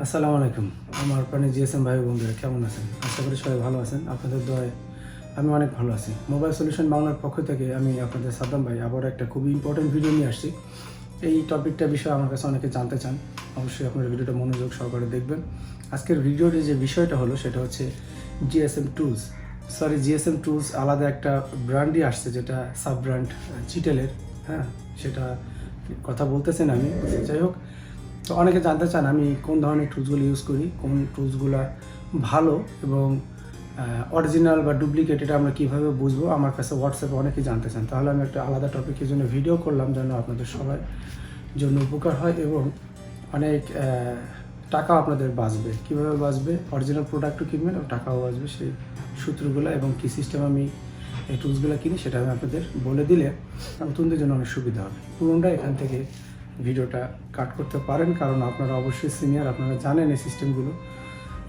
আসসালামু আলাইকুম। আমার প্রাণী এস.এম ভাই বন্ধুরা কেমন আছেন? আশা করি সবাই ভালো আছেন। আপনাদের দয়ায় আমি অনেক ভালো আছি। মোবাইল সলিউশন বাংলার পক্ষ থেকে আমি আপনাদের সাদ্দাম ভাই আবার একটা খুবই ইম্পর্টেন্ট ভিডিও নিয়ে আসছি। এই টপিকটা বিষয়ে আমার কাছে অনেকে জানতে চান। অবশ্যই আপনারা ভিডিওটা মনোযোগ সহকারে দেখবেন। আজকের ভিডিওর যে বিষয়টা হলো সেটা হচ্ছে এস.এম টুলস। এস.এম টুলস আলাদা একটা ব্র্যান্ডই আসছে, যেটা সাব ব্র্যান্ড চিটেলের। হ্যাঁ, সেটা কথা বলতেছেন আমি। যাই হোক, তো অনেকে জানতে চান আমি কোন ধরনের টুলসগুলো ইউজ করি, কোন টুলসগুলো ভালো এবং অরিজিনাল বা ডুপ্লিকেট এটা আমরা কীভাবে বুঝবো। আমার কাছে হোয়াটসঅ্যাপে অনেকেই জানতে চান। তাহলে আমি একটা আলাদা টপিকের জন্য ভিডিও করলাম, যেন আপনাদের সবার জন্য উপকার হয় এবং অনেক টাকাও আপনাদের বাঁচবে। কীভাবে বাঁচবে? অরিজিনাল প্রোডাক্টও কিনবেন এবং টাকাও বাঁচবে। সেই সূত্রগুলো এবং কী সিস্টেম আমি এই টুলসগুলো কিনি সেটা আমি আপনাদের বলে দিলে নতুনদের জন্য অনেক সুবিধা হবে। পুরোটা এখান থেকে ভিডিওটা কাট করতে পারেন, কারণ আপনারা অবশ্যই সিনিয়র, আপনারা জানেন এই সিস্টেমগুলো।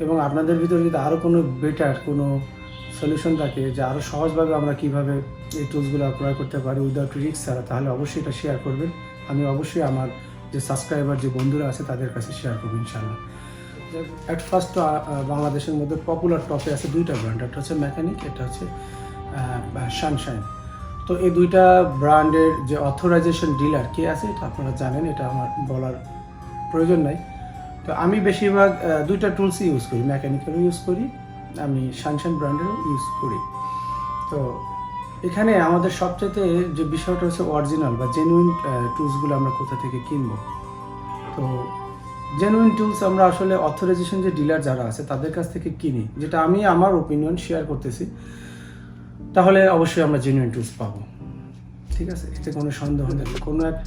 এবং আপনাদের ভিতরে যদি আরও কোনো বেটার কোনো সলিউশন থাকে, যে আরও সহজভাবে আমরা কীভাবে এই টুলসগুলো ক্রয় করতে পারি উইদাউট রিস্ক ছাড়া, তাহলে অবশ্যই এটা শেয়ার করবেন। আমি অবশ্যই আমার যে সাবস্ক্রাইবার যে বন্ধুরা আছে তাদের কাছে শেয়ার করবো ইনশাআল্লাহ। অ্যাট ফার্স্ট বাংলাদেশের মধ্যে পপুলার টপে আছে দুইটা ব্র্যান্ড, একটা হচ্ছে মেকানিক, এটা হচ্ছে সানশাইন। তো এই দুইটা ব্র্যান্ডের যে অথরাইজেশন ডিলার কে আছে এটা আপনারা জানেন, এটা আমার বলার প্রয়োজন নাই। তো আমি বেশিরভাগ দুইটা টুলসই ইউজ করি, মেকানিক্যালও ইউজ করি, আমি সানশাইন ব্র্যান্ডেরও ইউজ করি। তো এখানে আমাদের সবচেয়ে যে বিষয়টা হচ্ছে অরিজিনাল বা জেনুইন টুলসগুলো আমরা কোথা থেকে কিনবো। তো জেনুইন টুলস আমরা আসলে অথরাইজেশন যে ডিলার যারা আছে তাদের কাছ থেকে কিনি, যেটা আমি আমার ওপিনিয়ন শেয়ার করতেছি। তাহলে অবশ্যই আমরা জেনুইন টুলস পাবো, ঠিক আছে? এতে কোনো সন্দেহ নেই। কোনো এক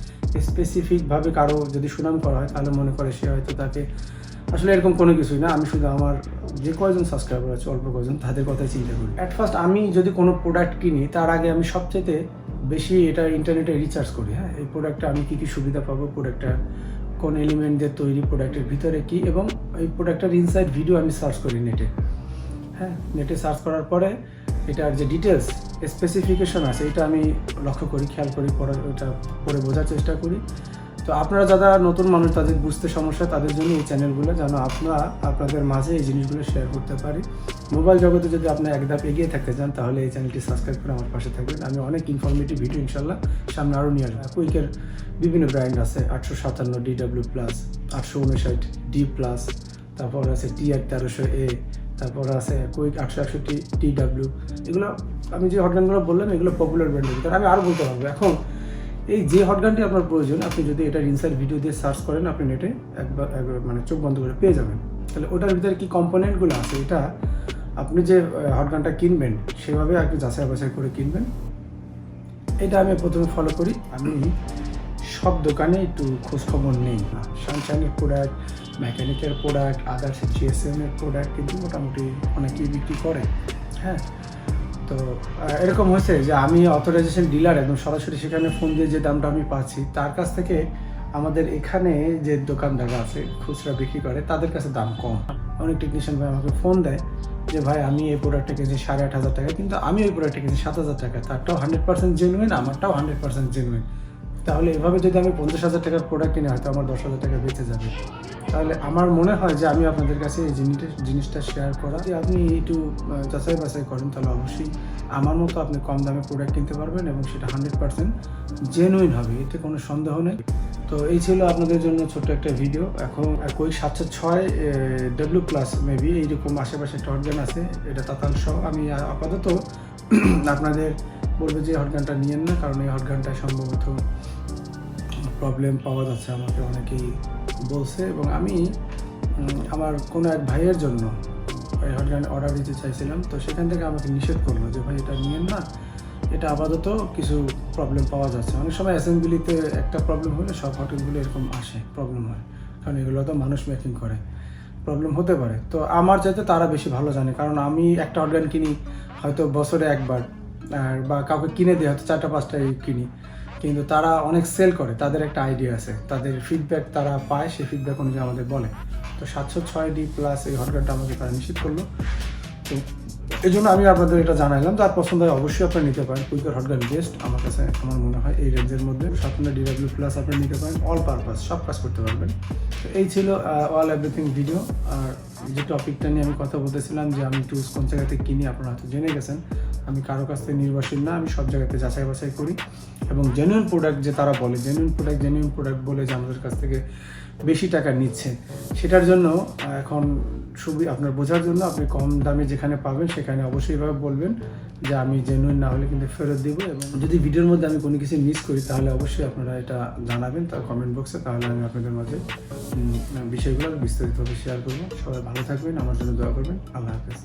স্পেসিফিকভাবে কারো যদি সুনাম করা হয় তাহলে মনে করে সে হয়তো তাকে, আসলে এরকম কোনো কিছুই না। আমি শুধু আমার যে কয়জন সাবস্ক্রাইবার আছে, অল্প কয়জন, তাদের কথাই চিন্তা করি। অ্যাট ফার্স্ট আমি যদি কোনো প্রোডাক্ট কিনি তার আগে আমি সবচেয়ে বেশি এটা ইন্টারনেটে রিসার্চ করি। হ্যাঁ, এই প্রোডাক্টটা আমি কী কী সুবিধা পাবো, প্রোডাক্টটা কোন এলিমেন্ট দিয়ে তৈরি, প্রোডাক্টের ভিতরে কী, এবং এই প্রোডাক্টটার ইনসাইড ভিডিও আমি সার্চ করি নেটে। হ্যাঁ, নেটে সার্চ করার পরে এটার যে ডিটেলস স্পেসিফিকেশন আছে এটা আমি লক্ষ্য করি, খেয়াল করি, ওটা পরে বোঝার চেষ্টা করি। তো আপনারা যারা নতুন মানুষ, তাদের বুঝতে সমস্যা, তাদের জন্য এই চ্যানেলগুলো, যেন আপনাদের মাঝে এই জিনিসগুলো শেয়ার করতে পারি। মোবাইল জগতে যদি আপনি এক ধাপ এগিয়ে থাকতে চান তাহলে এই চ্যানেলটি সাবস্ক্রাইব করে আমার পাশে থাকবেন। আমি অনেক ইনফরমেটিভ ভিডিও ইনশাল্লাহ সামনে আরও নিয়ে আসবো। কুইকের বিভিন্ন ব্র্যান্ড আছে, 857 DW+, 859 D+, তারপর আছে TUCH 1300A, তারপর আছে কুইক 868 TW। এগুলো আমি যে হটগানগুলো বললাম এগুলো পপুলার ব্র্যান্ডের ভিতরে। আমি আরও বলতে পারবো। এখন এই যে হটগানটি আপনার প্রয়োজন, আপনি যদি এটার ইনসাইড ভিডিও দিয়ে সার্চ করেন, আপনি নেটে একবার মানে চোখ বন্ধ করে পেয়ে যাবেন। তাহলে ওটার ভিতরে কী কম্পোনেন্টগুলো আছে, এটা আপনি যে হটগানটা কিনবেন সেভাবে একটু যাচাই বাছাই করে কিনবেন। এটা আমি প্রথমে ফলো করি। আমি সব দোকানে একটু খোঁজখবর নেই। সানশাইনের প্রোডাক্ট, মেকানিকের প্রোডাক্ট, আদার্স এস.এমের প্রোডাক্ট কিন্তু মোটামুটি অনেকেই বিক্রি করে। হ্যাঁ, তো এরকম হয়েছে যে আমি অথরাইজেশন ডিলার একদম সরাসরি সেখানে ফোন দিয়ে যে দামটা আমি পাচ্ছি, তার কাছ থেকে আমাদের এখানে যে দোকানদার আছে খুচরা বিক্রি করে তাদের কাছে দাম কম। অনেক টেকনিশিয়ান ভাই আমাকে ফোন দেয় যে ভাই আমি এই প্রোডাক্টটা কিনেছি 8,500 টাকা, কিন্তু আমি ওই প্রোডাক্টটা কিনেছি 7,000 টাকা, তারটাও 100% জেনুইন, আমারটাও 100% জেনুইন। তাহলে এভাবে যদি আমি 50,000 টাকার প্রোডাক্ট কিনে হয়তো আমার 10,000 টাকা বেঁচে যাবে। তাহলে আমার মনে হয় যে আমি আপনাদের কাছে এই জিনিসটা শেয়ার করা, যে আপনি একটু যাচাই বাছাই করেন, তাহলে অবশ্যই আমার মতো আপনি কম দামে প্রোডাক্ট কিনতে পারবেন এবং সেটা 100% জেনুইন হবে, এতে কোনো সন্দেহ নেই। তো এই ছিল আপনাদের জন্য ছোট্ট একটা ভিডিও। এখন কুইক 706 W+ মেবি এইরকম আশেপাশে একটা হটগান আছে, এটা তাতাংশ। আমি আপাতত আপনাদের বলবো যে হটগানটা নিয়েন না, কারণ এই হটগানটা সম্ভবত প্রবলেম পাওয়া যাচ্ছে, আমাকে অনেকেই বলছে। এবং আমি আমার কোনো এক ভাইয়ের জন্য এই হটগান অর্ডার দিতে চাইছিলাম, তো সেখান থেকে আমাকে নিষেধ করলো যে ভাই এটা নিয়েন না, এটা আপাতত কিছু প্রবলেম পাওয়া যাচ্ছে। অনেক সময় অ্যাসেম্বলিতে একটা প্রবলেম হলে সব হটগানগুলো এরকম আসে, প্রবলেম হয়, কারণ এগুলো তো মানুষ মেকিং করে, প্রবলেম হতে পারে। তো আমার চাইতে তারা বেশি ভালো জানে, কারণ আমি একটা হটগান কিনি হয়তো বছরে একবার, বা কাউকে কিনে দিই হয়তো 4টা-5টাই কিনি, কিন্তু তারা অনেক সেল করে, তাদের একটা আইডিয়া আছে, তাদের ফিডব্যাক তারা পায়, সেই ফিডব্যাক অনুযায়ী আমাদের বলে। তো 706D+ এই হটগানটা আমাকে তারা নিষেধ করলো। তো এই জন্য আমি আপনাদের এটা জানাইলাম, যার পছন্দ হয় অবশ্যই আপনারা নিতে পারেন। কুইকার হটগান বেস্ট আমার কাছে, আমার মনে হয় এই রেঞ্জের মধ্যে। আপনার DW প্লাস আপনারা নিতে পারেন, অল পারপাস সব কাজ করতে পারবেন। তো এই ছিল অল এভরিথিং ভিডিও। আর যে টপিকটা নিয়ে আমি কথা বলতেছিলাম যে আমি টুলস কোন জায়গাতে কিনি, আপনারা হয়তো জেনে গেছেন। আমি কারো কাছ থেকে নির্ভরশীল না, আমি সব জায়গাতে যাচাই বাছাই করি এবং জেনুইন প্রোডাক্ট যে তারা বলে, জেনুইন প্রোডাক্ট বলে যে আমাদের কাছ থেকে বেশি টাকা নিচ্ছে, সেটার জন্য এখন আপনার বোঝার জন্য আপনি কম দামে যেখানে পাবেন সেখানে অবশ্যই এভাবে বলবেন যে আমি জেনুইন না হলে কিন্তু ফেরত দেবো। এবং যদি ভিডিওর মধ্যে আমি কোনো কিছু মিস করি তাহলে অবশ্যই আপনারা এটা জানাবেন তার কমেন্ট বক্সে, তাহলে আমি আপনাদের মাঝে বিষয়গুলো বিস্তারিতভাবে শেয়ার করবো। সবাই ভালো থাকবেন, আমার জন্য দোয়া করবেন। আল্লাহ হাফেজ।